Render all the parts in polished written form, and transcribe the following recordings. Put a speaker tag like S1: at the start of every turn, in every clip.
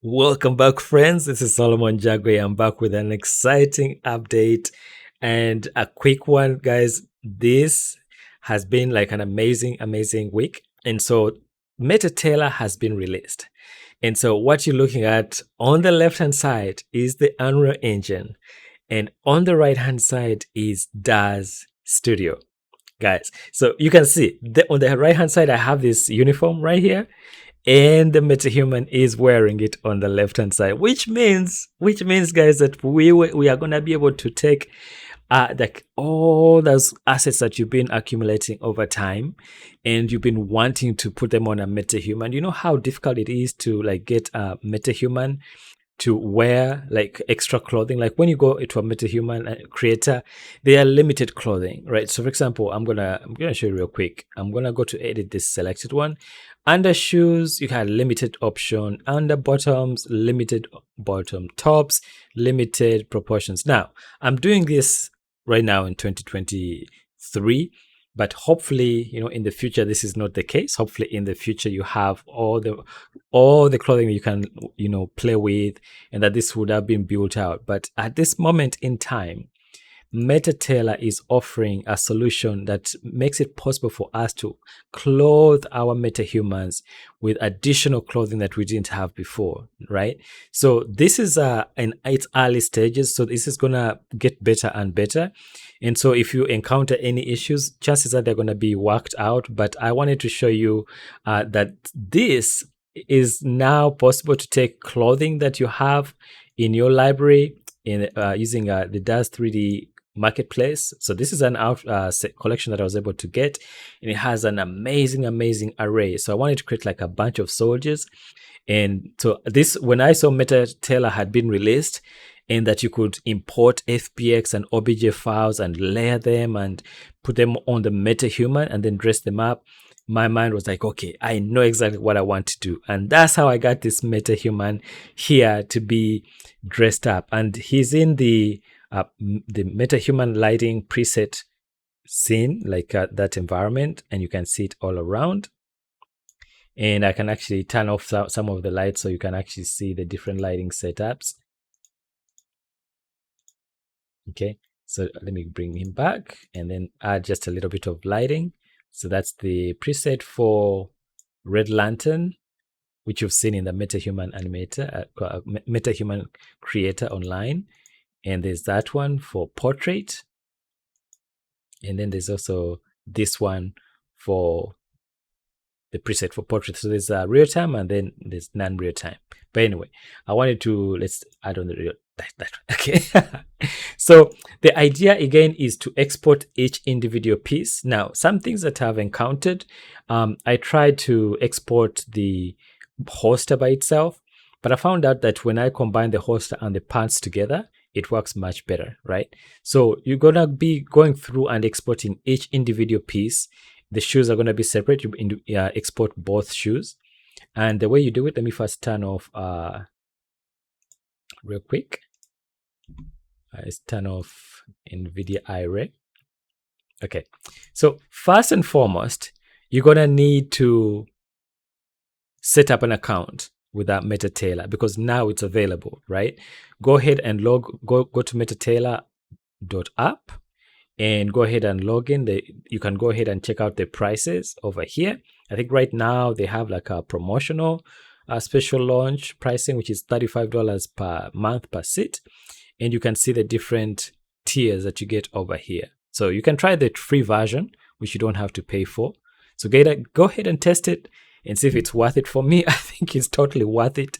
S1: Welcome back, friends. This is Solomon Jagwe. I'm back with an exciting update and a quick one, guys. This has been like an amazing week. And so MetaTailor has been released. And so what you're looking at on the left-hand side is the Unreal Engine. And on the right-hand side is DAZ Studio, guys. So you can see on the right-hand side, I have this uniform right here, and the metahuman is wearing it on the left hand side, which means guys that we are going to be able to take like all those assets that you've been accumulating over time and you've been wanting to put them on a metahuman. You know how difficult it is to like get a metahuman to wear like extra clothing. Like when you go into a metahuman creator, they are limited clothing, right? So for example, I'm gonna show you real quick. I'm gonna go to edit this selected one. Under shoes, you have limited option. Under bottoms, limited bottom. Tops, limited proportions. Now I'm doing this right now in 2023, but hopefully, in the future, this is not the case. Hopefully in the future, you have all the clothing you can, play with, and that this would have been built out. But at this moment in time, MetaTailor is offering a solution that makes it possible for us to clothe our metahumans with additional clothing that we didn't have before, right? So this is in its early stages, so this is gonna get better and better. And so if you encounter any issues, chances are they're gonna be worked out. But I wanted to show you that this is now possible to take clothing that you have in your library in using the DAZ 3D marketplace. So this is an collection that I was able to get, and it has an amazing array. So I wanted to create like a bunch of soldiers. And so this, when I saw MetaTailor had been released and that you could import FBX and OBJ files and layer them and put them on the metahuman and then dress them up, my mind was like, okay, I know exactly what I want to do. And that's how I got this metahuman here to be dressed up. And he's in the metahuman lighting preset scene, like that environment, and you can see it all around. And I can actually turn off some of the lights so you can actually see the different lighting setups. Okay, so let me bring him back and then add just a little bit of lighting. So that's the preset for Red Lantern, which you've seen in the MetaHuman animator, MetaHuman creator online. And there's that one for portrait. And then there's also this one for the preset for portrait. So there's real time and then there's non-real time. But anyway, I wanted to, let's add on the real, that okay. So the idea again is to export each individual piece. Now, some things that I've encountered, I tried to export the hoster by itself, but I found out that when I combine the hoster and the pants together, it works much better, right? So you're gonna be going through and exporting each individual piece. The shoes are gonna be separate. You export both shoes, and the way you do it, let me first turn off real quick. Let's turn off NVIDIA iRay. Okay, so first and foremost, you're gonna need to set up an account with that MetaTailor because now it's available, right? Go ahead and go to metatailor.app and go ahead and log in. You can go ahead and check out the prices over here. I think right now they have like a promotional special launch pricing, which is $35 per month per seat. And you can see the different tiers that you get over here. So you can try the free version, which you don't have to pay for. So go ahead and test it and see if it's worth it. For me, I think it's totally worth it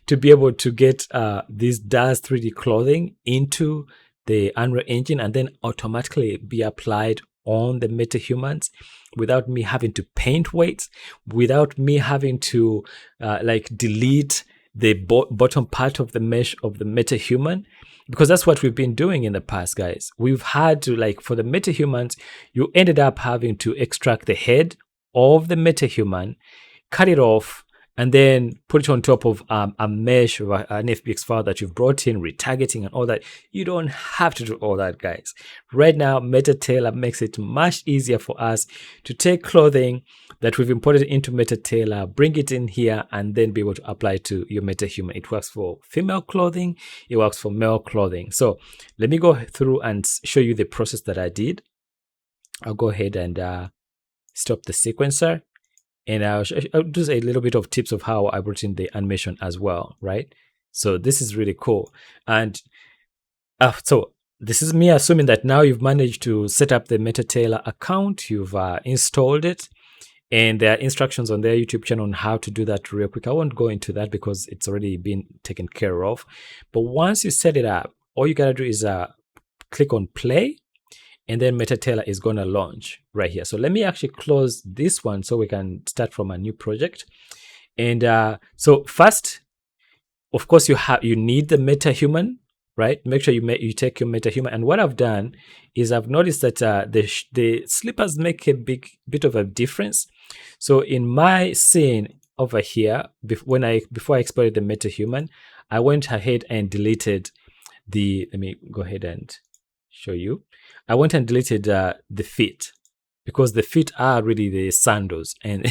S1: to be able to get this DAZ 3D clothing into the Unreal Engine and then automatically be applied on the metahumans without me having to paint weights, without me having to like delete the bottom part of the mesh of the metahuman, because that's what we've been doing in the past, guys. We've had to, like, for the metahumans, you ended up having to extract the head of the metahuman, cut it off, and then put it on top of a mesh or an FBX file that you've brought in, retargeting and all that. You don't have to do all that, guys. Right now, MetaTailor makes it much easier for us to take clothing that we've imported into MetaTailor, bring it in here, and then be able to apply to your MetaHuman. It works for female clothing, it works for male clothing. So let me go through and show you the process that I did. I'll go ahead and stop the sequencer, and I'll do a little bit of tips of how I brought in the animation as well, right? So this is really cool. And so this is me assuming that now you've managed to set up the MetaTailor account, you've installed it, and there are instructions on their YouTube channel on how to do that real quick. I won't go into that because it's already been taken care of. But once you set it up, all you gotta do is click on play, and then MetaTailor is going to launch right here. So let me actually close this one so we can start from a new project. And so first, of course, you need the MetaHuman, right? Make sure you take your MetaHuman. And what I've done is I've noticed that the slippers make a bit of a difference. So in my scene over here, before I exported the MetaHuman, I went ahead and deleted let me go ahead and show you. I went and deleted the feet, because the feet are really the sandals. And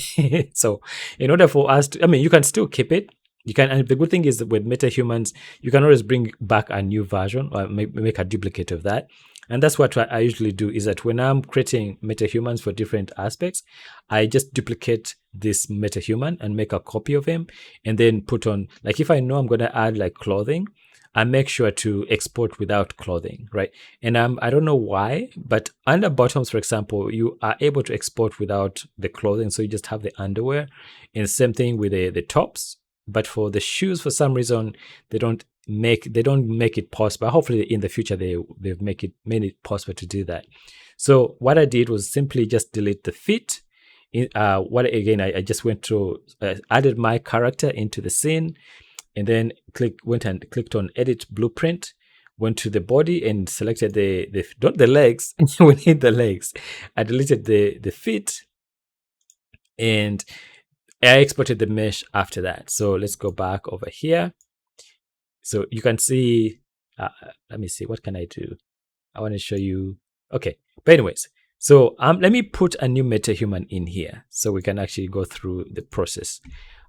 S1: so in order for us to, you can still keep it. You can, and the good thing is that with MetaHumans, you can always bring back a new version or make a duplicate of that. And that's what I usually do, is that when I'm creating MetaHumans for different aspects, I just duplicate this MetaHuman and make a copy of him, and then put on, like if I know I'm going to add like clothing, I make sure to export without clothing, right? And I don't know why, but under bottoms, for example, you are able to export without the clothing. So you just have the underwear, and same thing with the tops. But for the shoes, for some reason, they don't make it possible. Hopefully in the future, they've made it possible to do that. So what I did was simply just delete the feet. I just went through, added my character into the scene, and then went and clicked on edit blueprint, went to the body and selected not the legs. We need the legs. I deleted the feet, and I exported the mesh after that. So let's go back over here. So you can see, let me see, what can I do? I want to show you. Okay, but anyways, so let me put a new MetaHuman in here so we can actually go through the process.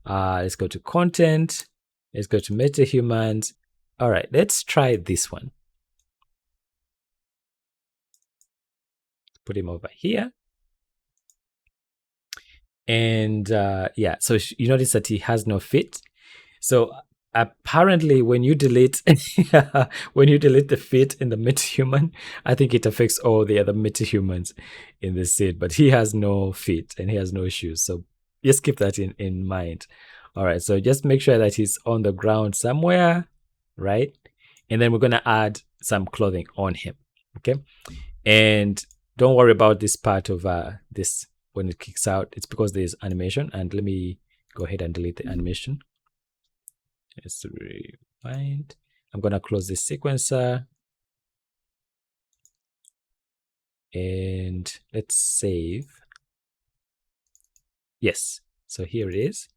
S1: Let's go to content. Let's go to MetaHumans. All right, let's try this one. Put him over here. And yeah, so you notice that he has no fit. So apparently when you delete the fit in the MetaHuman, I think it affects all the other MetaHumans in the scene, but he has no fit and he has no shoes. So just keep that in mind. All right, so just make sure that he's on the ground somewhere, right? And then we're going to add some clothing on him, okay? And don't worry about this part of this when it kicks out. It's because there's animation. And let me go ahead and delete the animation. Let's rewind. I'm going to close this sequencer. And let's save. Yes, so here it is.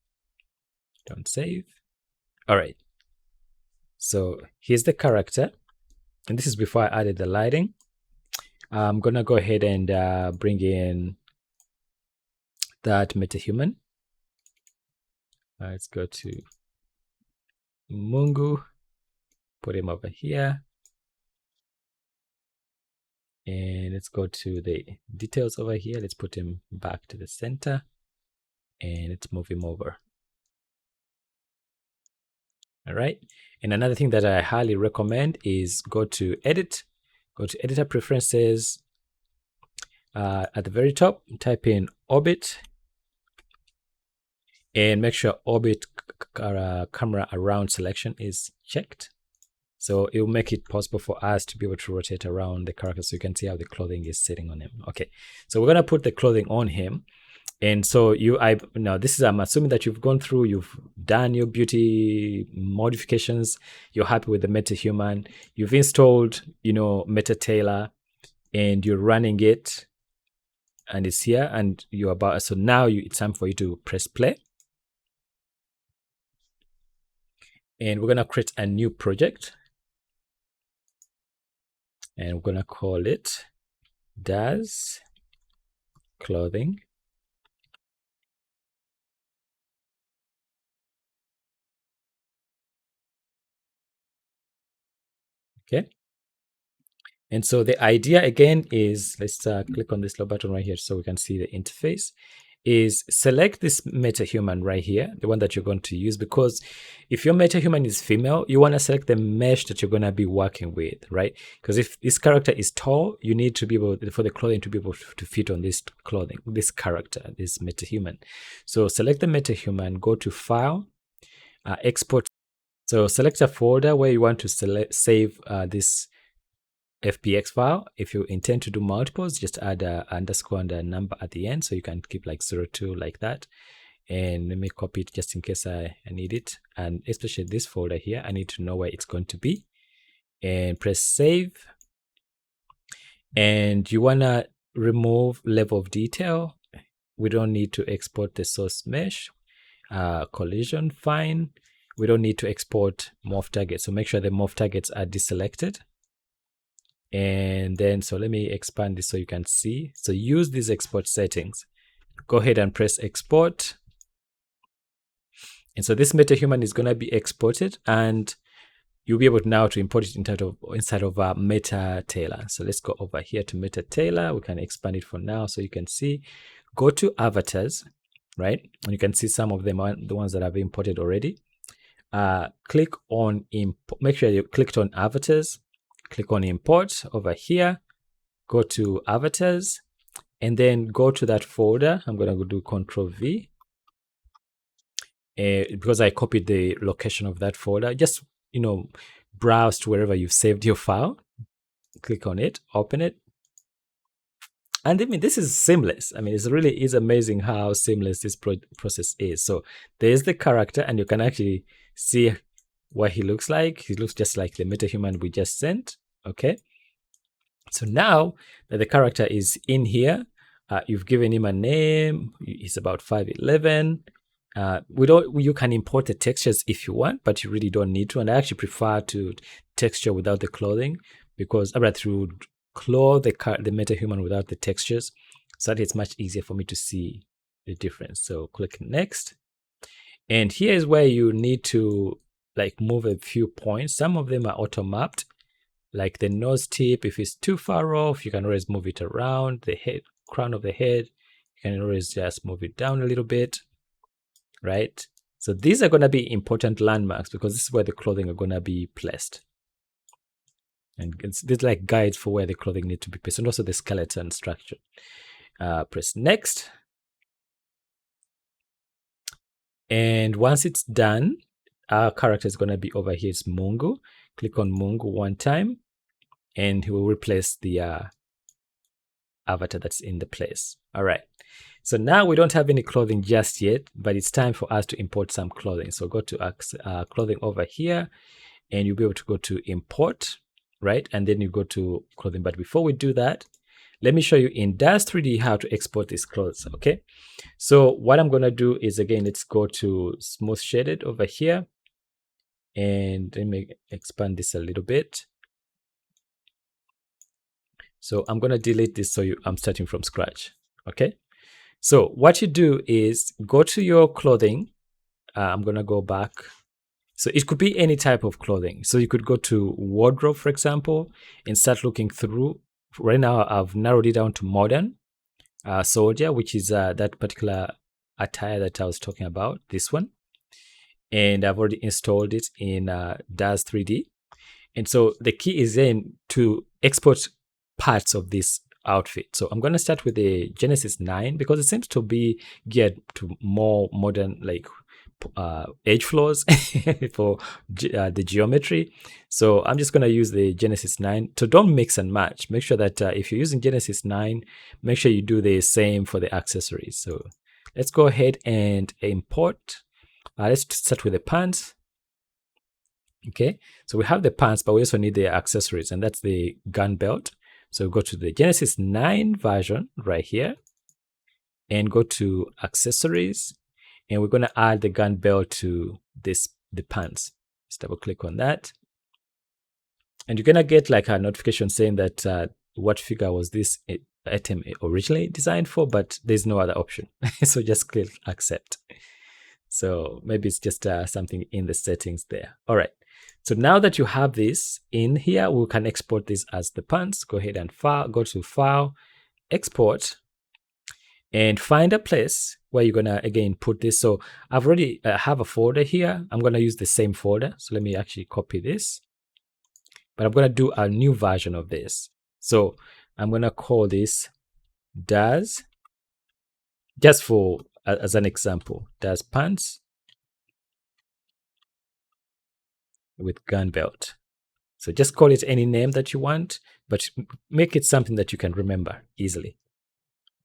S1: Don't save. All right. So here's the character. And this is before I added the lighting. I'm going to go ahead and bring in that MetaHuman. Let's go to Mungu. Put him over here. And let's go to the details over here. Let's put him back to the center. And let's move him over. All right. And another thing that I highly recommend is go to edit, go to editor preferences. At the very top, type in orbit and make sure orbit camera around selection is checked. So it will make it possible for us to be able to rotate around the character so you can see how the clothing is sitting on him. Okay, so we're going to put the clothing on him. And so now this is, I'm assuming that you've gone through, you've done your beauty modifications, you're happy with the MetaHuman, you've installed, MetaTailor, and you're running it, and it's here, and you're about, so now it's time for you to press play. And we're going to create a new project. And we're going to call it DAZ clothing. Okay. And so the idea again is, let's click on this little button right here so we can see the interface, is select this MetaHuman right here, the one that you're going to use, because if your MetaHuman is female, you want to select the mesh that you're going to be working with, right? Because if this character is tall, you need to be able, for the clothing to be able to fit on this clothing, this character, this MetaHuman. So select the MetaHuman, go to File, Export. So select a folder where you want to save this FBX file. If you intend to do multiples, just add a underscore and a number at the end, so you can keep like 02 like that. And let me copy it just in case I need it. And especially this folder here, I need to know where it's going to be. And press save. And you want to remove level of detail. We don't need to export the source mesh. Collision, fine. We don't need to export morph targets. So make sure the morph targets are deselected. And then, so let me expand this so you can see. So use these export settings. Go ahead and press export. And so this MetaHuman is going to be exported, and you'll be able now to import it inside of METATAILOR. So let's go over here to METATAILOR. We can expand it for now so you can see. Go to avatars, right? And you can see some of them are the ones that I've imported already. Click on import. Make sure you clicked on avatars. Click on import over here, go to avatars, and then go to that folder. I'm going to do Control V because I copied the location of that folder. Just, browse to wherever you've saved your file. Click on it, open it. And I mean, this is seamless. I mean, it really is amazing how seamless this process is. So there's the character, and you can actually see what he looks like. He looks just like the MetaHuman we just sent. Okay. So now that the character is in here, you've given him a name. He's about 5'11". You can import the textures if you want, but you really don't need to. And I actually prefer to texture without the clothing, because I'd rather to clothe the MetaHuman without the textures, so that it's much easier for me to see the difference. So click next. And here is where you need to move a few points. Some of them are auto mapped, like the nose tip. If it's too far off, you can always move it around. The head, crown of the head, you can always just move it down a little bit, right? So these are going to be important landmarks, because this is where the clothing are going to be placed. And there's like guides for where the clothing need to be placed, and also the skeleton structure. Press next. And once it's done, our character is going to be over here. It's Mungu. Click on Mungu one time, and he will replace the avatar that's in the place. All right. So now we don't have any clothing just yet, but it's time for us to import some clothing. So go to clothing over here, and you'll be able to go to import, right? And then you go to clothing. But before we do that, let me show you in DAZ 3D how to export these clothes, okay? So what I'm going to do is, again, let's go to smooth shaded over here. And let me expand this a little bit. So I'm going to delete this so I'm starting from scratch, okay? So what you do is go to your clothing. I'm going to go back. So it could be any type of clothing. So you could go to wardrobe, for example, and start looking through. Right now, I've narrowed it down to modern soldier, which is that particular attire that I was talking about, this one. And I've already installed it in DAZ 3D. And so the key is then to export parts of this outfit. So I'm going to start with the Genesis 9, because it seems to be geared to more modern, edge floors for the geometry. So I'm just going to use the Genesis 9. So don't mix and match. Make sure that if you're using Genesis 9, make sure you do the same for the accessories. So let's go ahead and import. Let's start with the pants. Okay, so we have the pants, but we also need the accessories, and that's the gun belt. So go to the Genesis 9 version right here, and go to accessories, and we're going to add the gun belt to the pants. Just double click on that. And you're going to get like a notification saying that what figure was this item originally designed for, but there's no other option. So just click accept. So maybe it's just something in the settings there. All right. So now that you have this in here, we can export this as the pants. Go ahead and go to File, Export, and find a place where you're gonna again put this. So I've already have a folder here. I'm gonna use the same folder. So let me actually copy this, but I'm gonna do a new version of this. So I'm gonna call this DAZ, just for as an example, DAZ pants with gun belt. So just call it any name that you want, but make it something that you can remember easily.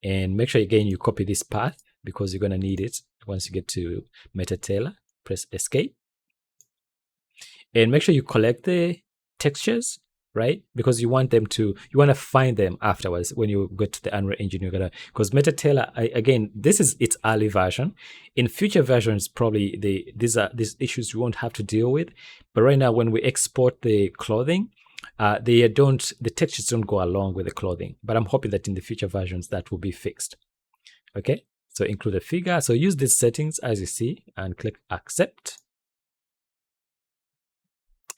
S1: And make sure again you copy this path because you're going to need it once you get to METATAILOR. Press escape. And make sure you collect the textures, right? Because you want to find them afterwards when you get to the Unreal Engine. You're gonna, because METATAILOR, again, this is its early version. In future versions, probably these issues you won't have to deal with. But right now, when we export the clothing, the textures don't go along with the clothing. But I'm hoping that in the future versions that will be fixed. Okay, so include a figure. So use these settings as you see and click accept.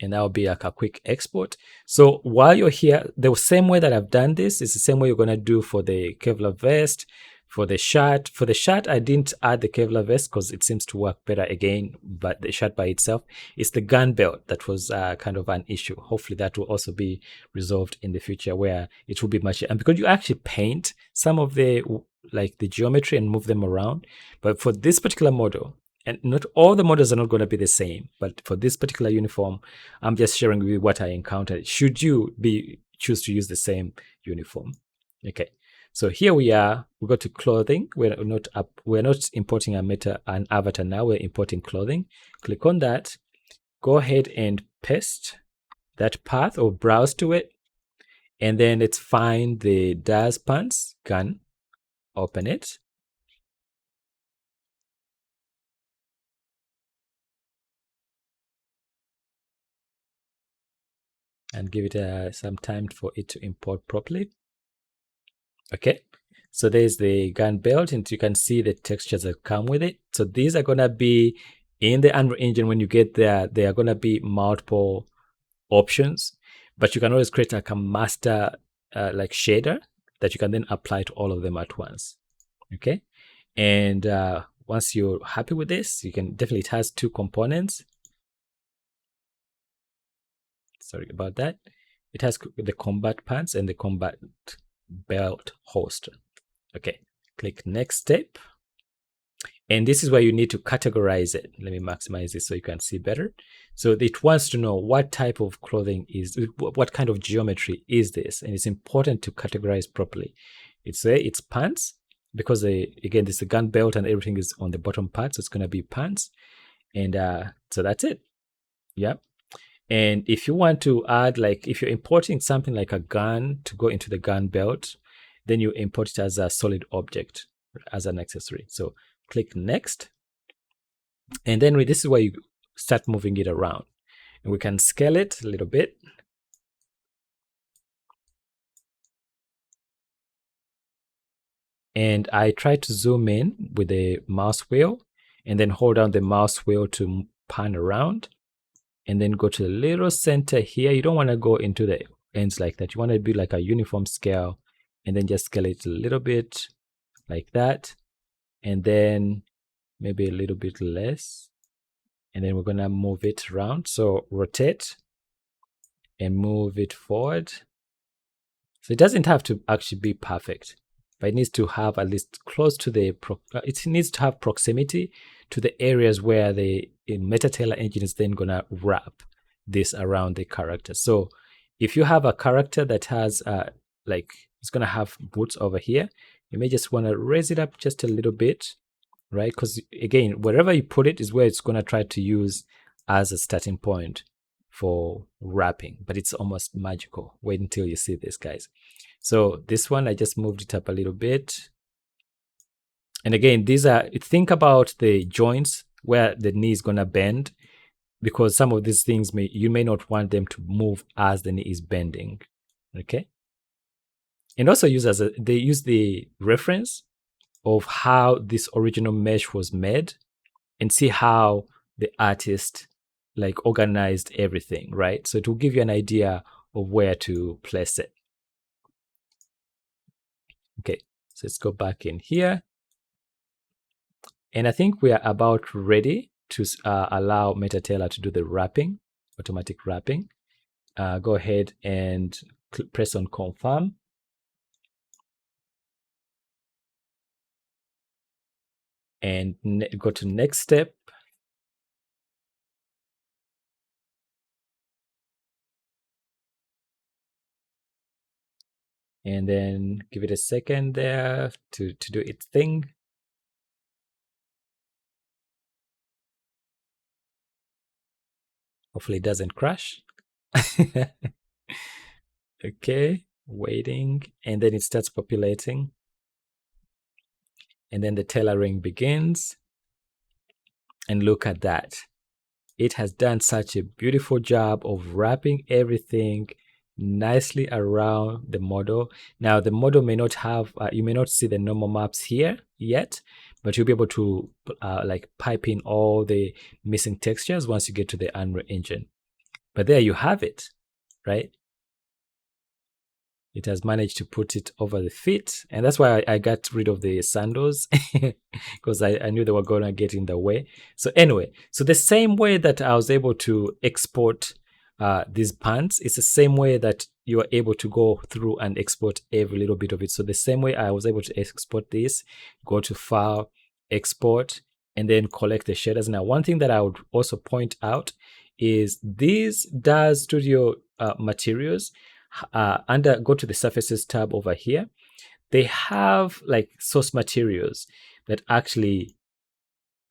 S1: And that will be like a quick export. So while you're here, the same way that I've done this is the same way you're going to do for the Kevlar vest, for the shirt. For the shirt, I didn't add the Kevlar vest because it seems to work better again, but the shirt by itself. It's the gun belt that was kind of an issue. Hopefully that will also be resolved in the future where it will be much, and because you actually paint some of the geometry and move them around. But for this particular model, and not all the models are not going to be the same, but for this particular uniform, I'm just sharing with you what I encountered. Should you choose to use the same uniform? Okay, so here we are. We go to clothing. We're not importing an avatar now. We're importing clothing. Click on that. Go ahead and paste that path or browse to it, and then let's find the DAZ pants gun. Open it. And give it some time for it to import properly. Okay, so there's the gun belt, and you can see the textures that come with it. So these are going to be in the Unreal Engine. When you get there, there are going to be multiple options, but you can always create like a master shader that you can then apply to all of them at once. Okay, and once you're happy with this, you can definitely, it has two components. Sorry about that. It has the combat pants and the combat belt holster. Okay, click next step. And this is where you need to categorize it. Let me maximize this so you can see better. So it wants to know what type of clothing is, what kind of geometry is this? And it's important to categorize properly. It's pants, because again, this is a gun belt and everything is on the bottom part. So it's going to be pants. And so that's it. Yeah. And if you want to add, if you're importing something like a gun to go into the gun belt, then you import it as a solid object, as an accessory. So click next. And then this is where you start moving it around. And we can scale it a little bit. And I try to zoom in with the mouse wheel and then hold down the mouse wheel to pan around. And then go to the little center here. You don't want to go into the ends like that. You want to be like a uniform scale, and then just scale it a little bit like that. And then maybe a little bit less. And then we're going to move it around. So rotate and move it forward. So it doesn't have to actually be perfect, but it needs to have at least close to it needs to have proximity to the areas where the METATAILOR engine is then going to wrap this around the character. So if you have a character that has it's going to have boots over here, you may just want to raise it up just a little bit, right? Because again, wherever you put it is where it's going to try to use as a starting point for wrapping, but it's almost magical. Wait until you see this, guys. So this one, I just moved it up a little bit. And again, think about the joints where the knee is going to bend. because some of these things you may not want them to move as the knee is bending. Okay. And also they use the reference of how this original mesh was made and see how the artist like organized everything, right? So it will give you an idea of where to place it. Okay, so let's go back in here. And I think we are about ready to allow MetaTailor to do the wrapping, automatic wrapping. Go ahead and press on confirm. And go to next step. And then give it a second there to do its thing. Hopefully it doesn't crash. Okay, waiting, and then it starts populating. And then the tailoring begins. And look at that. It has done such a beautiful job of wrapping everything nicely around the model. Now, the model may not have, you may not see the normal maps here yet, but you'll be able to like pipe in all the missing textures once you get to the Unreal Engine. But there you have it, right? It has managed to put it over the feet. And that's why I got rid of the sandals because I knew they were going to get in the way. So anyway, so the same way that I was able to export these pants, it's the same way that you are able to go through and export every little bit of it. So the same way I was able to export this, go to File, Export, and then collect the shaders. Now, one thing that I would also point out is these DAZ Studio materials, go to the surfaces tab over here. They have like source materials that actually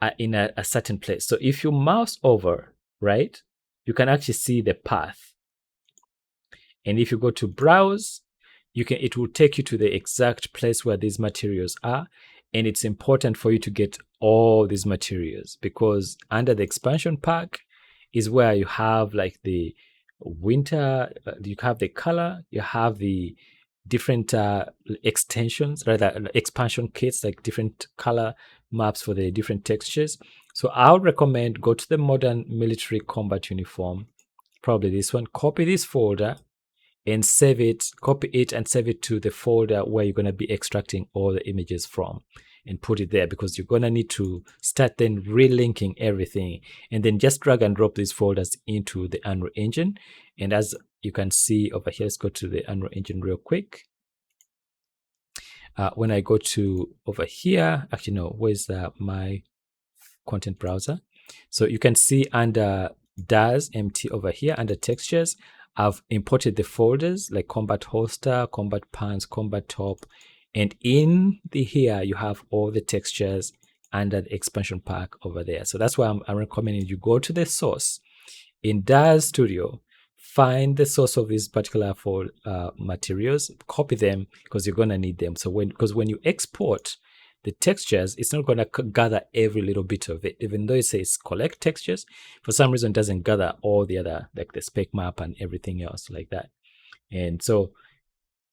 S1: are in a certain place. So if you mouse over, right, you can actually see the path. And if you go to browse, it will take you to the exact place where these materials are. And it's important for you to get all these materials because under the expansion pack is where you have like the winter, you have the color, you have the different extensions, rather expansion kits, like different color maps for the different textures. So I would recommend go to the modern military combat uniform, probably this one, copy this folder and save it, copy it and save it to the folder where you're going to be extracting all the images from and put it there because you're going to need to start then relinking everything and then just drag and drop these folders into the Unreal Engine. And as you can see over here, let's go to the Unreal Engine real quick. When I go to over here, actually no, where's my content browser? So you can see under DAZ MT over here under textures, I've imported the folders like combat holster, combat pants, combat top, and in here you have all the textures under the expansion pack over there. So that's why I'm recommending you go to the source in DAZ Studio, find the source of these particular materials, copy them because you're going to need them. So when you export the textures, it's not going to gather every little bit of it. Even though it says collect textures, for some reason it doesn't gather all the other, like the spec map and everything else like that. And so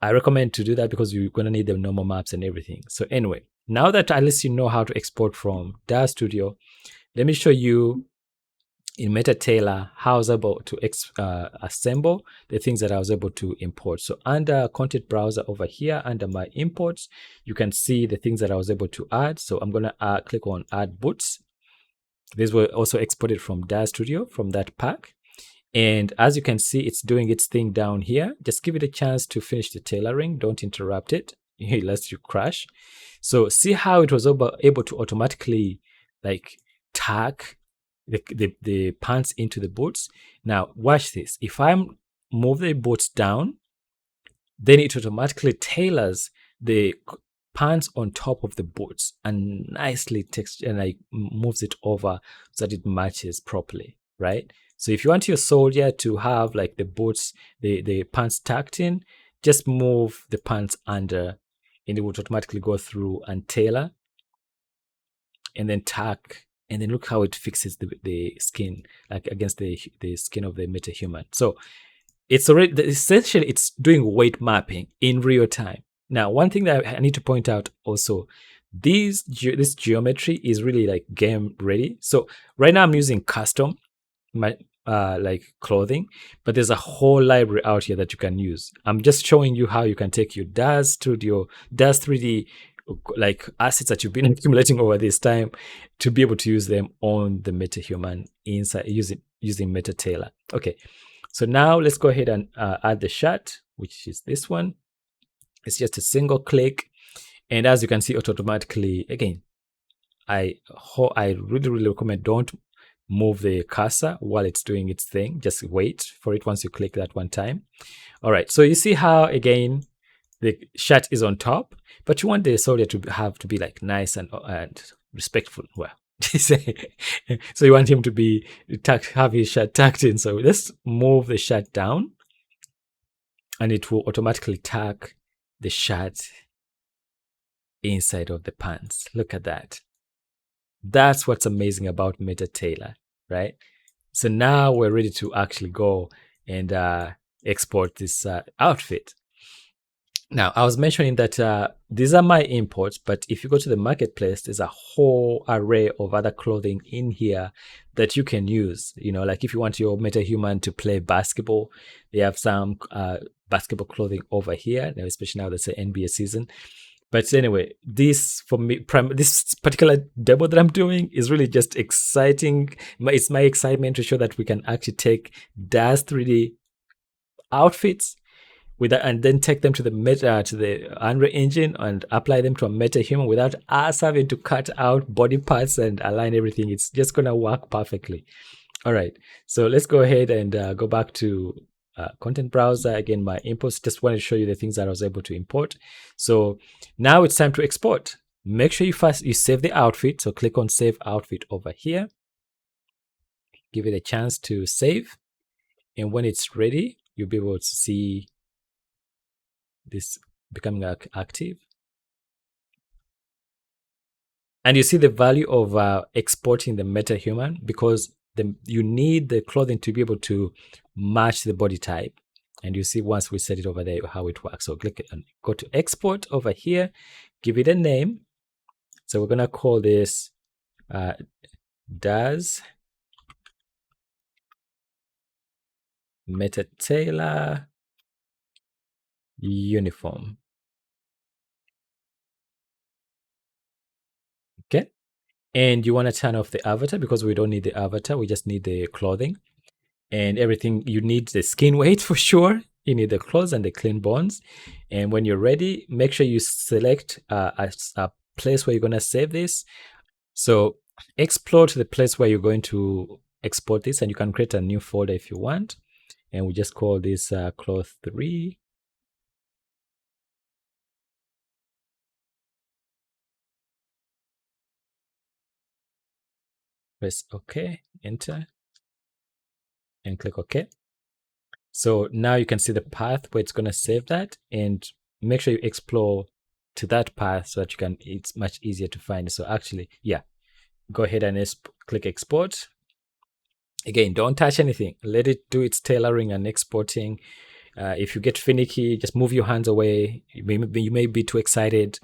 S1: I recommend to do that because you're going to need the normal maps and everything. So anyway, now that at least you know how to export from DAZ Studio, let me show you in MetaTailor how I was able to assemble the things that I was able to import. So under content browser over here, under my imports, you can see the things that I was able to add. So I'm going to click on add boots. These were also exported from DAZ Studio from that pack. And as you can see, it's doing its thing down here. Just give it a chance to finish the tailoring. Don't interrupt it. It lets you crash. So see how it was able to automatically like tack the pants into the boots. Now watch this. If I move the boots down, then it automatically tailors the pants on top of the boots and nicely and like moves it over so that it matches properly, right? So if you want your soldier to have like the boots, the pants tucked in, just move the pants under and it would automatically go through and tailor and then tuck and then look how it fixes the skin, like against the skin of the MetaHuman. So it's already essentially it's doing weight mapping in real time. Now, one thing that I need to point out also, this geometry is really like game ready. So right now I'm using custom like clothing, but there's a whole library out here that you can use. I'm just showing you how you can take your DAZ Studio, DAZ 3D like assets that you've been accumulating over this time to be able to use them on the MetaHuman inside using METATAILOR. Okay, so now let's go ahead and add the shot, which is this one. It's just a single click, and as you can see, automatically again. I really recommend don't move the cursor while it's doing its thing. Just wait for it once you click that one time. All right, so you see how again the shot is on top, but you want the soldier to be like nice and respectful. Well, so you want him to be have his shot tucked in. So let's move the shot down, and it will automatically tuck the shot inside of the pants. Look at that. That's what's amazing about METATAILOR, right? So now we're ready to actually go and export this outfit. Now, I was mentioning that these are my imports, but if you go to the marketplace, there's a whole array of other clothing in here that you can use. You know, like if you want your MetaHuman to play basketball, they have some basketball clothing over here, especially now that's the NBA season. But anyway, this for me, this particular demo that I'm doing is really just exciting. It's my excitement to show that we can actually take DAZ 3D outfits with that, and then take them to the Unreal Engine and apply them to a MetaHuman without us having to cut out body parts and align everything. It's just gonna work perfectly. All right, so let's go ahead and go back to content browser. Again, my imports, just wanted to show you the things that I was able to import. So now it's time to export. Make sure you save the outfit. So click on save outfit over here. Give it a chance to save. And when it's ready, you'll be able to see this becoming active. And you see the value of exporting the MetaHuman, because you need the clothing to be able to match the body type. And you see once we set it over there how it works. So click and go to export over here, give it a name. So we're gonna call this DAZ METATAILOR uniform. Okay, and you want to turn off the avatar because we don't need the avatar, we just need the clothing and everything. You need the skin weight for sure, you need the clothes and the clean bones. And when you're ready, make sure you select a place where you're going to save this. So explore to the place where you're going to export this, and you can create a new folder if you want, and we just call this cloth 3. Press OK, enter, and click OK. So now you can see the path where it's going to save that, and make sure you explore to that path so that you can, it's much easier to find. So actually, yeah, go ahead and click export. Again, don't touch anything, let it do its tailoring and exporting. If you get finicky, just move your hands away. You may be too excited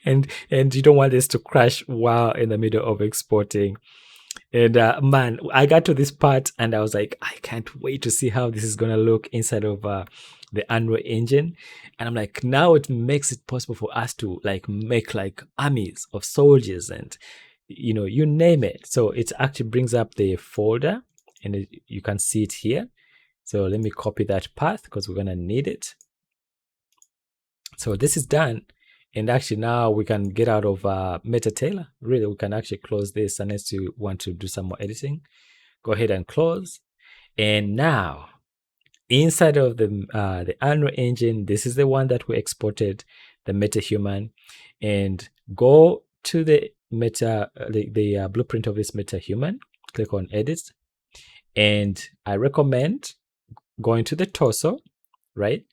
S1: and you don't want this to crash while in the middle of exporting. And man, I got to this part and I was like, I can't wait to see how this is going to look inside of the Unreal Engine. And I'm like, now it makes it possible for us to like make like armies of soldiers and, you know, you name it. So it actually brings up the folder, and you can see it here. So let me copy that path because we're going to need it. So this is done. And actually now we can get out of METATAILOR. Really, we can actually close this unless you want to do some more editing. Go ahead and close. And now inside of the Unreal Engine, this is the one that we exported, the MetaHuman. And go to the blueprint of this MetaHuman. Click on Edit. And I recommend going to the torso, right?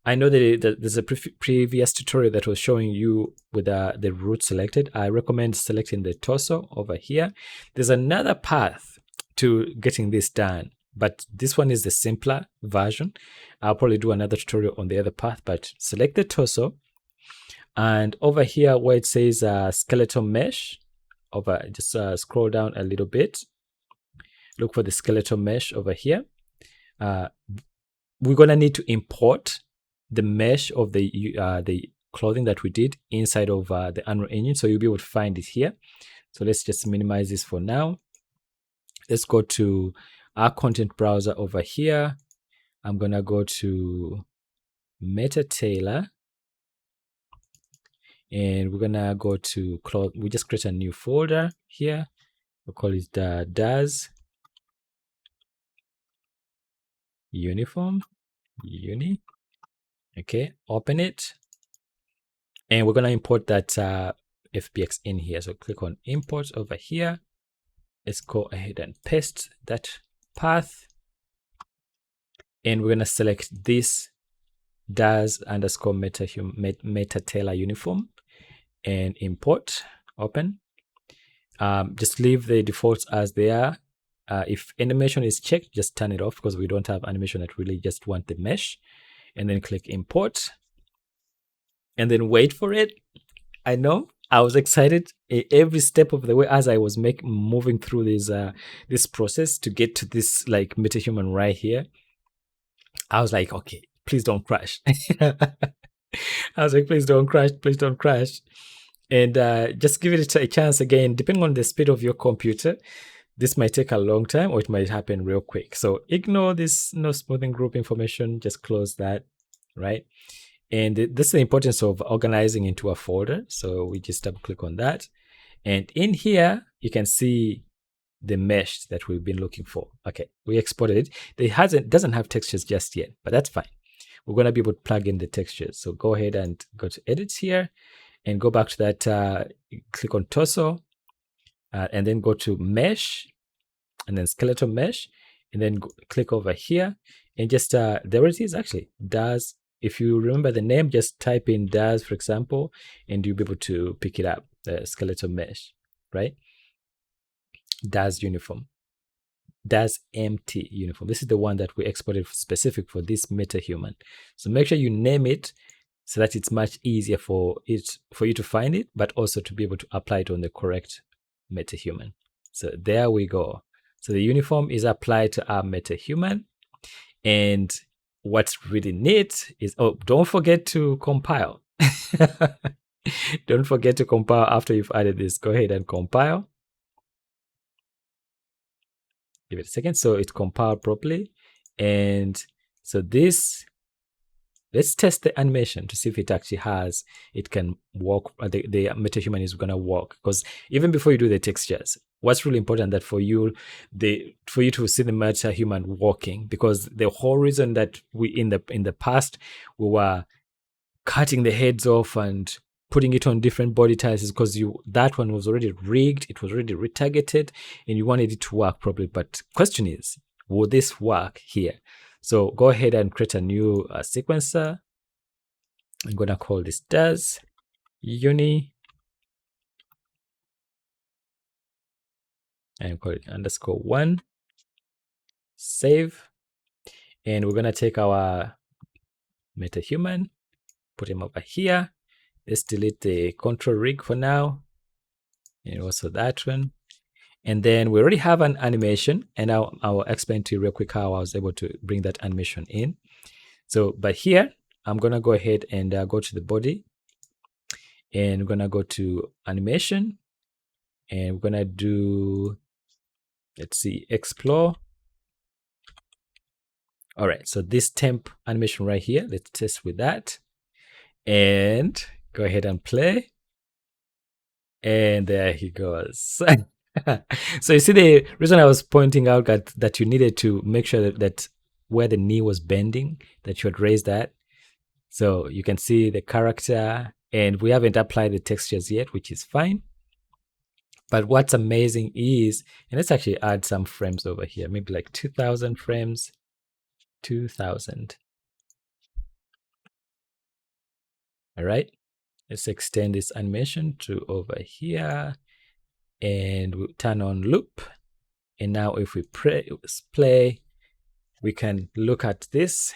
S1: I know that there's a previous tutorial that was showing you with the root selected. I recommend selecting the torso over here. There's another path to getting this done, but this one is the simpler version. I'll probably do another tutorial on the other path, but select the torso. And over here where it says skeletal mesh, just scroll down a little bit. Look for the skeletal mesh over here. We're gonna need to import the mesh of the clothing that we did inside of the Unreal Engine, so you'll be able to find it here. So let's just minimize this for now. Let's go to our content browser over here. I'm gonna go to METATAILOR, and we're gonna go to cloth. We just create a new folder here. We'll call it the DAZ uniform uni. Okay, open it, and we're gonna import that FBX in here. So click on import over here. Let's go ahead and paste that path, and we're gonna select this DAZ underscore MetaTailor uniform and import. Open. Just leave the defaults as they are. If animation is checked, just turn it off because we don't have animation that really just want the mesh. And then click import and then wait for it. I know I was excited every step of the way as I was moving through this process to get to this like MetaHuman right here. I was like, okay, please don't crash. I was like, please don't crash, please don't crash. And just give it a chance again, depending on the speed of your computer. This might take a long time or it might happen real quick. So ignore this no smoothing group information, just close that, right? And this is the importance of organizing into a folder. So we just double click on that. And in here, you can see the mesh that we've been looking for. Okay, we exported it. It doesn't have textures just yet, but that's fine. We're going to be able to plug in the textures. So go ahead and go to edit here and go back to that, click on torso, and then go to mesh and then skeletal mesh, and then click over here and just there it is actually, DAZ. If you remember the name, just type in DAZ, for example, and you'll be able to pick it up, the skeletal mesh, right? DAZ uniform, DAZ MT uniform. This is the one that we exported specific for this MetaHuman. So make sure you name it so that it's much easier for you to find it, but also to be able to apply it on the correct MetaHuman. So there we go. So the uniform is applied to our MetaHuman. And what's really neat is, oh, don't forget to compile. Don't forget to compile after you've added this. Go ahead and compile. Give it a second so it compiled properly. And so this, let's test the animation to see if it actually it can work. The MetaHuman is going to work, because even before you do the textures, what's really important that for you to see the MetaHuman working, because the whole reason that we in the past we were cutting the heads off and putting it on different body types is because that one was already rigged, it was already retargeted, and you wanted it to work properly. But question is, will this work here? So go ahead and create a new sequencer. I'm gonna call this DAZ uni and call it _1. Save, and we're gonna take our MetaHuman, put him over here. Let's delete the control rig for now, and also that one. And then we already have an animation, and now I'll explain to you real quick how I was able to bring that animation in. So, but here I'm gonna go ahead and go to the body, and we're gonna go to animation, and we're gonna do, let's see, explore. All right, so this temp animation right here, let's test with that, and go ahead and play, and there he goes. So you see, the reason I was pointing out that you needed to make sure that where the knee was bending, that you had raised that. So you can see the character, and we haven't applied the textures yet, which is fine. But what's amazing is, and let's actually add some frames over here, maybe like 2000 frames, 2000. All right, let's extend this animation to over here, and we'll turn on loop. And now if we play, we can look at this,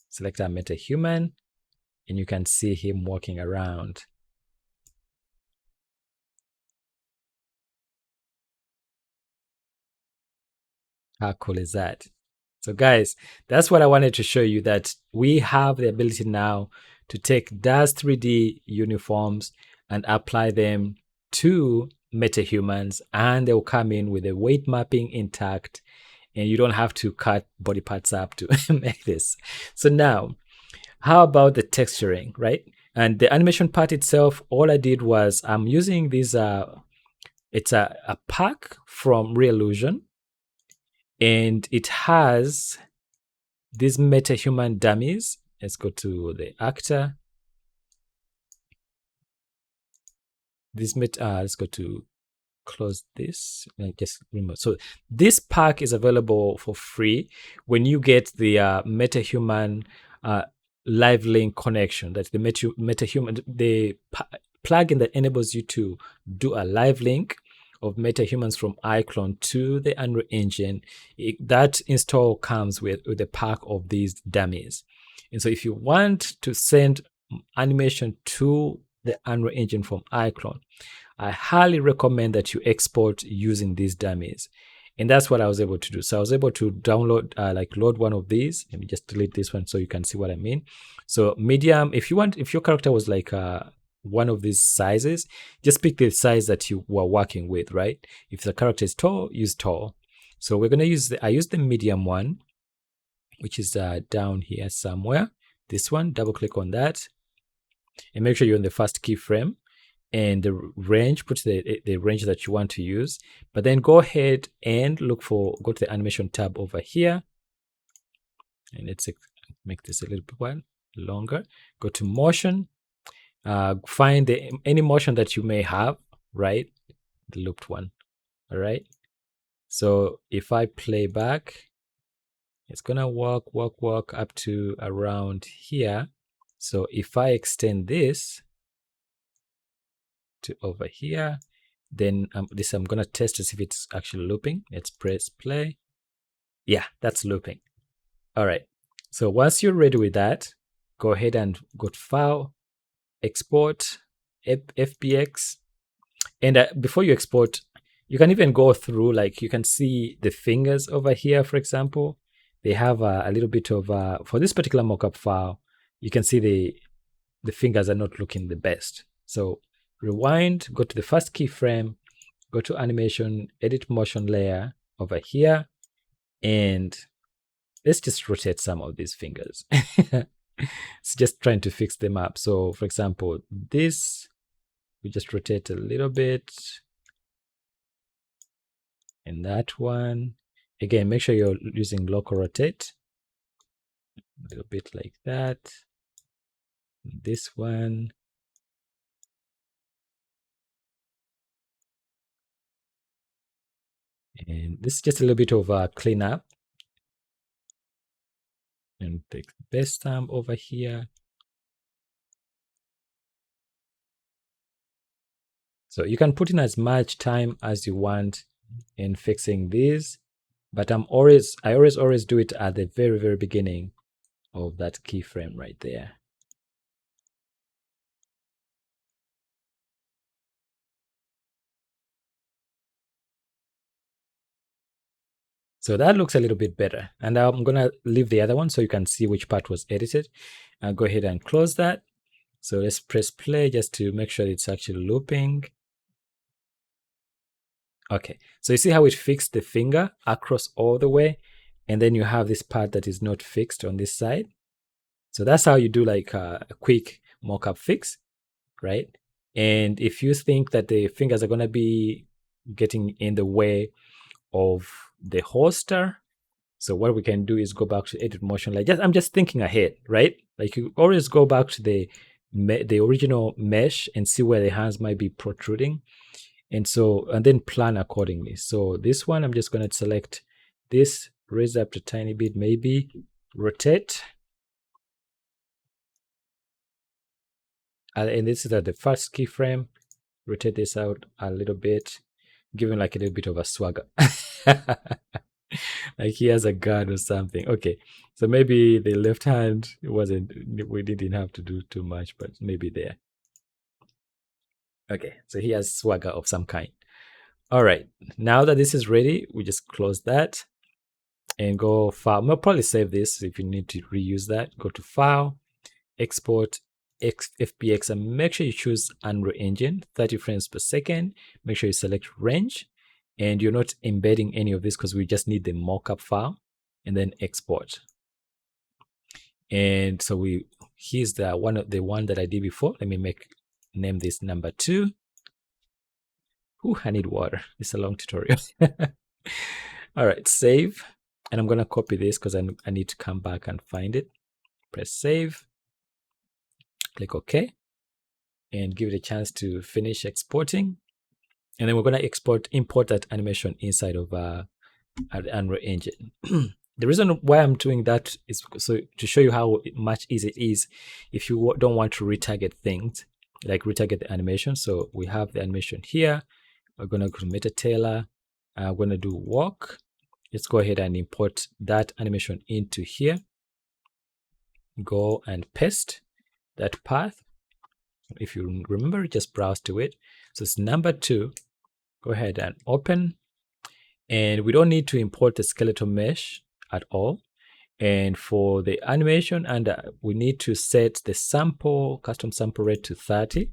S1: select our MetaHuman, and you can see him walking around. How cool is that? So guys, that's what I wanted to show you, that we have the ability now to take DAZ 3D uniforms and apply them to MetaHumans, and they'll come in with the weight mapping intact, and you don't have to cut body parts up to make this. So now, how about the texturing, right? And the animation part itself, all I did was I'm using this, it's a pack from Reallusion, and it has these MetaHuman dummies. Let's go to the actor. Let's go to close this and just remove. So this pack is available for free when you get the MetaHuman live link connection. That's the MetaHuman, the plugin that enables you to do a live link of MetaHumans from iClone to the Unreal Engine. That install comes with a pack of these dummies. And so if you want to send animation to the Unreal Engine from iClone, I highly recommend that you export using these dummies. And that's what I was able to do. So I was able to download, load one of these. Let me just delete this one so you can see what I mean. So medium, if your character was like one of these sizes, just pick the size that you were working with, right? If the character is tall, use tall. So we're going to use I used the medium one, which is down here somewhere. This one, double click on that and make sure you're in the first keyframe, and the range, put the range that you want to use, but then go ahead and go to the animation tab over here, and let's make this a little bit longer. Go to motion, find any motion that you may have, right? The looped one. All right. So if I play back, it's gonna walk up to around here. So if I extend this to over here, then I'm gonna test to see if it's actually looping. Let's press play. Yeah, that's looping. All right. So once you're ready with that, go ahead and go to File, Export, FBX. And before you export, you can even go through, like you can see the fingers over here, for example. They have a little bit of, for this particular mockup file, you can see the fingers are not looking the best. So rewind, go to the first keyframe, go to animation, edit motion layer over here, and let's just rotate some of these fingers. It's just trying to fix them up. So for example, this, we just rotate a little bit. And that one, again, make sure you're using local rotate. A little bit like that. This one. And this is just a little bit of a cleanup. And take the best time over here. So you can put in as much time as you want in fixing these, but I always do it at the very, very beginning of that keyframe right there. So that looks a little bit better. And I'm going to leave the other one so you can see which part was edited. I'll go ahead and close that. So let's press play just to make sure it's actually looping. Okay, so you see how it fixed the finger across all the way, and then you have this part that is not fixed on this side. So that's how you do like a quick mockup fix, right? And if you think that the fingers are going to be getting in the way of the holster, so what we can do is go back to edit motion. Like I'm just thinking ahead, right? Like you always go back to the original mesh and see where the hands might be protruding. And then plan accordingly. So this one, I'm just going to select this, raise up a tiny bit, maybe rotate. And this is at the first keyframe. Rotate this out a little bit, give him like a little bit of a swagger. Like he has a gun or something. Okay, so maybe the left hand wasn't, we didn't have to do too much, but maybe there. Okay, so he has swagger of some kind. All right, now that this is ready, we just close that and go file. I'll probably save this if you need to reuse that. Go to file, export FBX, and make sure you choose Unreal Engine 30 frames per second. Make sure you select range, and you're not embedding any of this because we just need the mockup file, and then export. And so here's the one that I did before. Let me name this number 2. Ooh, I need water. It's a long tutorial. All right, save. And I'm gonna copy this because I need to come back and find it. Press save. Click OK, and give it a chance to finish exporting. And then we're going to import that animation inside of Unreal Engine. The reason why I'm doing that is so to show you how much easier it is if you don't want to retarget things, like retarget the animation. So we have the animation here. We're going to go to MetaTailor. We're going to do walk. Let's go ahead and import that animation into here. Go and paste that path. If you remember, just browse to it. So it's number 2. Go ahead and open. And we don't need to import the skeletal mesh at all. And for the animation, we need to set the custom sample rate to 30.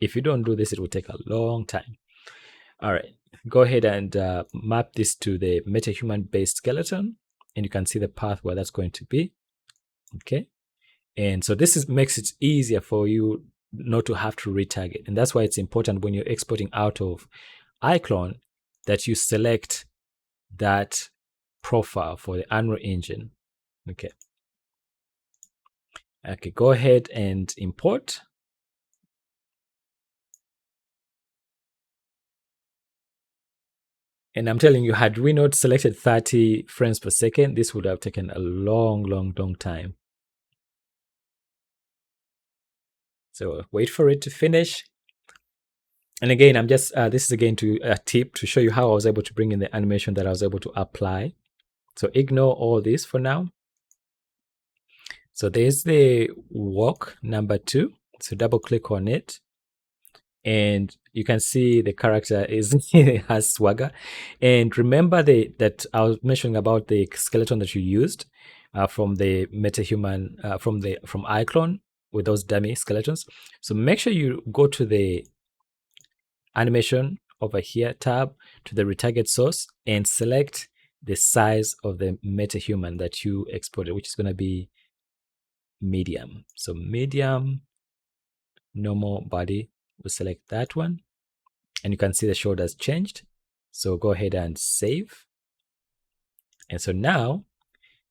S1: If you don't do this, it will take a long time. All right, go ahead and map this to the MetaHuman based skeleton, and you can see the path where that's going to be. Okay. And so this makes it easier for you not to have to retarget. And that's why it's important when you're exporting out of iClone that you select that profile for the Unreal Engine. Okay. Okay, go ahead and import. And I'm telling you, had we not selected 30 frames per second, this would have taken a long time. So wait for it to finish. And again, I'm just, this is again a tip to show you how I was able to bring in the animation that I was able to apply. So ignore all this for now. So there's the walk number 2. So double click on it. And you can see the character has swagger. And remember that I was mentioning about the skeleton that you used from the MetaHuman, from iClone, with those dummy skeletons. So make sure you go to the animation over here tab, to the retarget source, and select the size of the MetaHuman that you exported, which is going to be medium. So medium, normal body, we'll select that one, and you can see the shoulders changed. So go ahead and save. And so now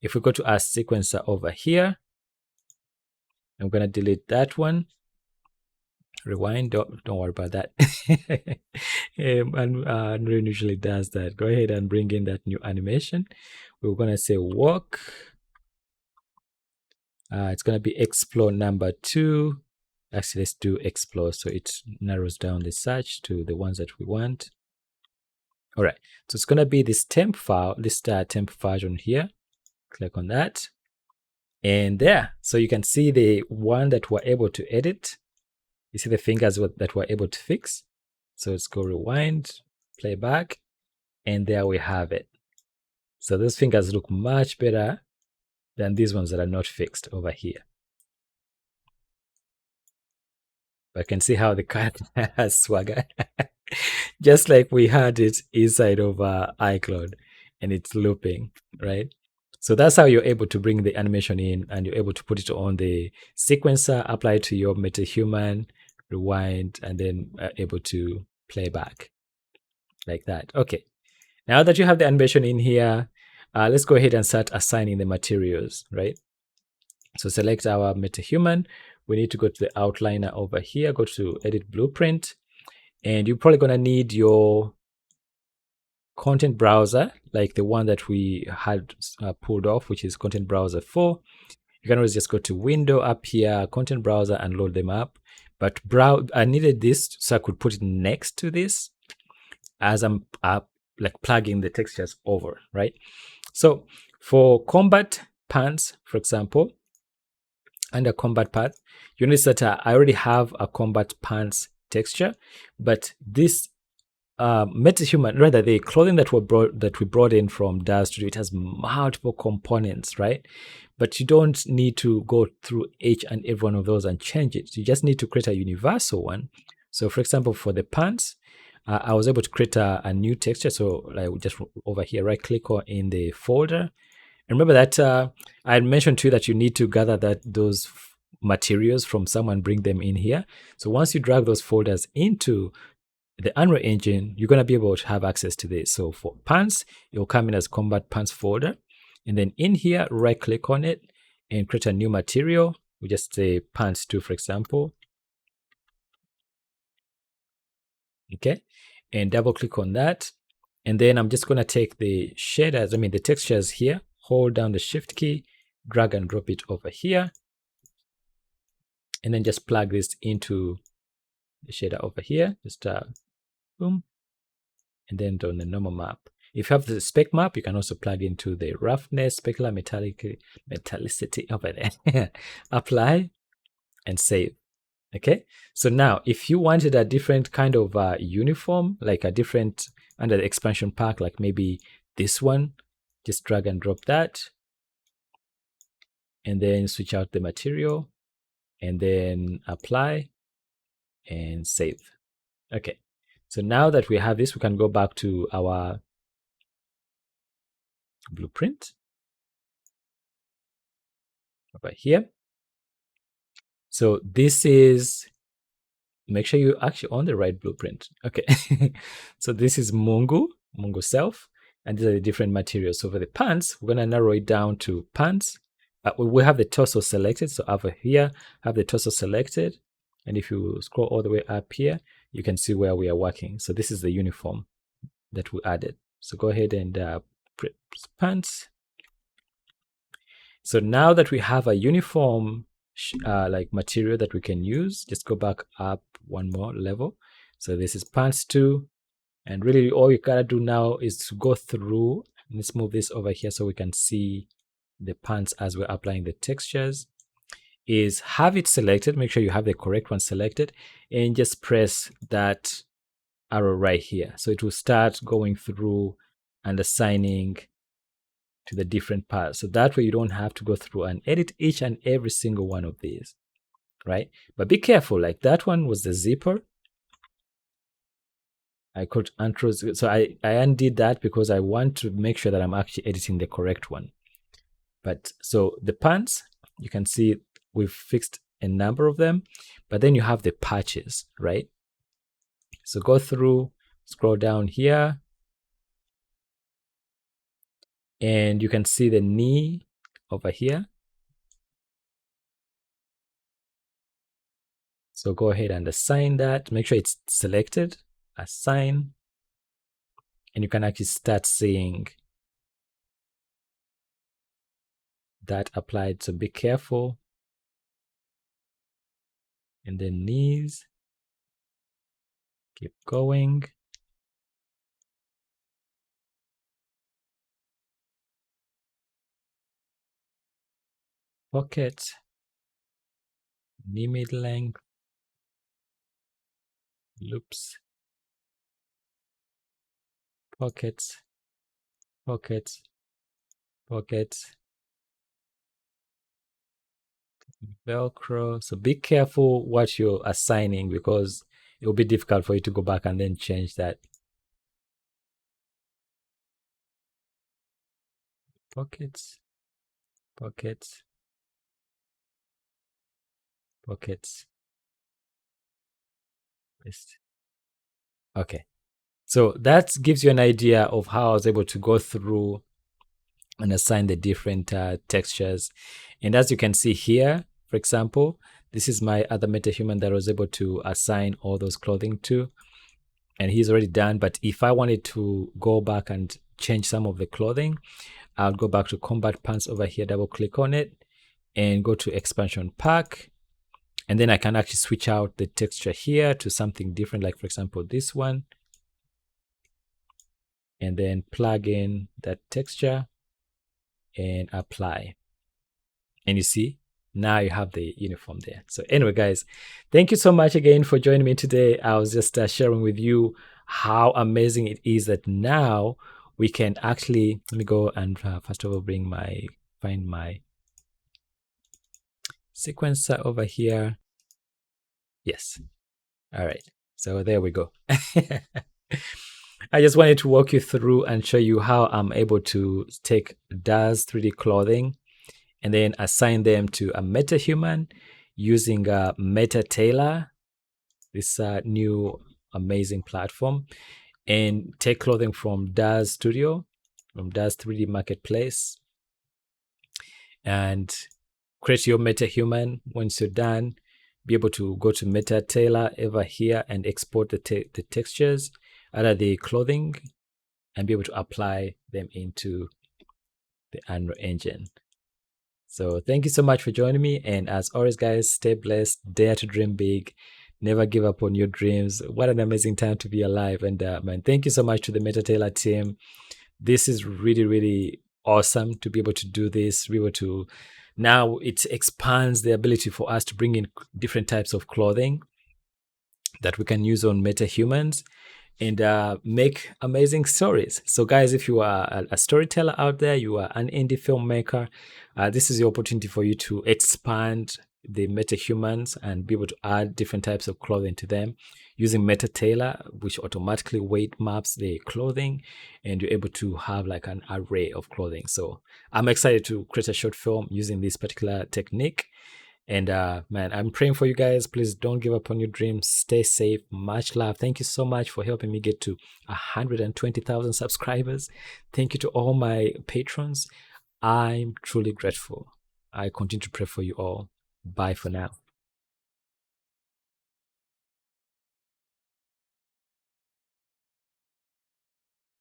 S1: if we go to our sequencer over here, I'm going to delete that one. Rewind, don't worry about that. Unreal usually does that. Go ahead and bring in that new animation. We're going to say walk. It's going to be explore number 2. Actually, let's do explore so it narrows down the search to the ones that we want. All right, so it's going to be this temp file, this temp version here. Click on that. And there, so you can see the one that we're able to edit. You see the fingers that we're able to fix. So let's go rewind, play back, and there we have it. So those fingers look much better than these ones that are not fixed over here. But I can see how the cat has swagger. Just like we had it inside of iClone, and it's looping, right? So that's how you're able to bring the animation in, and you're able to put it on the sequencer, apply it to your MetaHuman, rewind, and then able to play back like that. Okay, now that you have the animation in here, let's go ahead and start assigning the materials, right? So select our MetaHuman. We need to go to the outliner over here, go to edit blueprint, and you're probably going to need your content browser, like the one that we had pulled off, which is content browser 4. You can always just go to window up here, content browser, and load them up. But I needed this so I could put it next to this as I'm like plugging the textures over, right? So for combat pants, for example, under combat path, you notice that I already have a combat pants texture, but this MetaHuman, rather the clothing that we brought in from DAZ Studio, it has multiple components, right? But you don't need to go through each and every one of those and change it. You just need to create a universal one. So for example, for the pants, I was able to create a new texture. So like just over here, right click on in the folder. And remember that I had mentioned to you that you need to gather those materials from someone, bring them in here. So once you drag those folders into the Unreal Engine, you're going to be able to have access to this. So for pants, it will come in as combat pants folder. And then in here, right click on it and create a new material. We just say pants 2, for example. Okay. And double click on that. And then I'm just going to take the shaders, the textures here, hold down the shift key, drag and drop it over here. And then just plug this into the shader over here. Just boom. And then on the normal map. If you have the spec map, you can also plug into the roughness, specular metallicity over there. Apply and save. Okay. So now if you wanted a different kind of uniform, like a different under the expansion pack, like maybe this one, just drag and drop that. And then switch out the material and then apply and save. Okay. So now that we have this, we can go back to our blueprint over here. So this is, make sure you actually on the right blueprint. Okay. So this is Mungu self, and these are the different materials. So for the pants, we're going to narrow it down to pants. We have the torso selected. So over here, have the torso selected. And if you scroll all the way up here, you can see where we are working. So this is the uniform that we added. So go ahead and press pants. So now that we have a uniform like material that we can use, just go back up one more level. So this is pants 2. And really all you gotta do now is to go through, and let's move this over here so we can see the pants as we're applying the textures, is have it selected, make sure you have the correct one selected, and just press that arrow right here. So it will start going through and assigning to the different parts. So that way you don't have to go through and edit each and every single one of these, right? But be careful, like that one was the zipper. I could untro, so I undid that because I want to make sure that I'm actually editing the correct one. But so the pants, you can see we've fixed a number of them, but then you have the patches, right? So go through, scroll down here, and you can see the knee over here. So go ahead and assign that. Make sure it's selected, assign, and you can actually start seeing that applied. So be careful. And then knees, keep going. Pocket, knee mid length, loops, pockets, pockets, pockets, Velcro. So be careful what you're assigning because it will be difficult for you to go back and then change that. Pockets, pockets, pockets. Okay. So that gives you an idea of how I was able to go through and assign the different textures. And as you can see here, for example, this is my other MetaHuman that I was able to assign all those clothing to. And he's already done. But if I wanted to go back and change some of the clothing, I'll go back to combat pants over here, double click on it and go to expansion pack. And then I can actually switch out the texture here to something different, like for example, this one. And then plug in that texture and apply. And you see, now you have the uniform there. So anyway, guys, thank you so much again for joining me today. I was just sharing with you how amazing it is that now we can actually, let me go and first of all find my sequencer over here. Yes. All right. So there we go. I just wanted to walk you through and show you how I'm able to take DAZ 3D clothing and then assign them to a MetaHuman using METATAILOR, this new amazing platform, and take clothing from DAZ Studio, from DAZ 3D Marketplace, and create your MetaHuman. Once you're done, be able to go to METATAILOR over here and export the textures out of the clothing and be able to apply them into the Unreal Engine. So thank you so much for joining me. And as always, guys, stay blessed, dare to dream big, never give up on your dreams. What an amazing time to be alive. And man, thank you so much to the METATAILOR team. This is really, really awesome to be able to do this. We were to now it expands the ability for us to bring in different types of clothing that we can use on MetaHumans and make amazing stories. So guys, if you are a storyteller out there, you are an indie filmmaker, this is the opportunity for you to expand the MetaHumans and be able to add different types of clothing to them using METATAILOR, which automatically weight maps the clothing, and you're able to have like an array of clothing. So I'm excited to create a short film using this particular technique. And man, I'm praying for you guys. Please don't give up on your dreams. Stay safe. Much love. Thank you so much for helping me get to 120,000 subscribers. Thank you to all my patrons. I'm truly grateful. I continue to pray for you all. Bye for now.